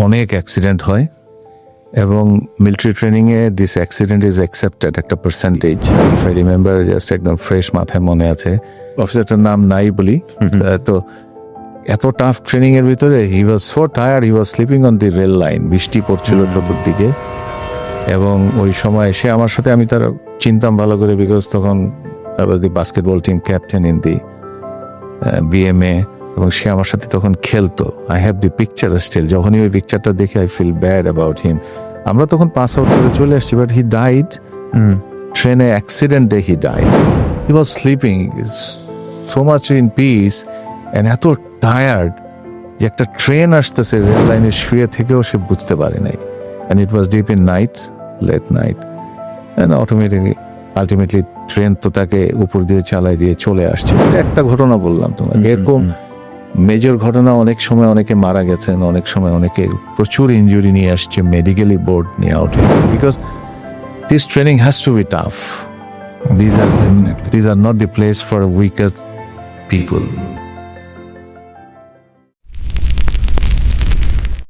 অনেক অ্যাক্সিডেন্ট হয় এবং মিলিটারি ট্রেনিংয়ে দিস অ্যাক্সিডেন্ট ইজ অ্যাকসেপ্টেড একটা percentage. If I remember, just একদম ফ্রেশ মাথায় মনে আছে, অফিসারটার নাম নাই বলি। তো এত টাফ ট্রেনিং এর ভিতরে he was so tired, he was sleeping on the rail line. বৃষ্টি পড়ছিল চতুর্দিকে এবং ওই সময় সে আমার সাথে, আমি তার চিনতাম ভালো করে, বিকজ তখন I was the basketball team captain in the BMA এবং সে আমার সাথে তখন খেলতো। I have the picture still. যখনই ওই পিকচারটা দেখে I feel bad about him. আমরা তখন পাস আউট করে চলে আসছি, বাট হি ডাইড ট্রেনে অ্যাক্সিডেন্টে। He died, he was sleeping so much in peace and এত টায়ার্ড যে একটা ট্রেন আসতেছে রেল লাইনে, শুয়ে থেকেও সে বুঝতে পারে নাই। And it was deep in night, late night, and ultimately train তো তাকে উপর দিয়ে চালাই দিয়ে চলে আসছে। একটা ঘটনা বললাম তোমাকে, এরকম মেজর ঘটনা অনেক সময় অনেকে মারা গেছেন, অনেক সময় অনেকে প্রচুর ইনজুরি নিয়ে আসছে, মেডিকেলি বোর্ড নিয়ে আউট হয়েছে, because this training has to B tough. These are not the place for weaker people.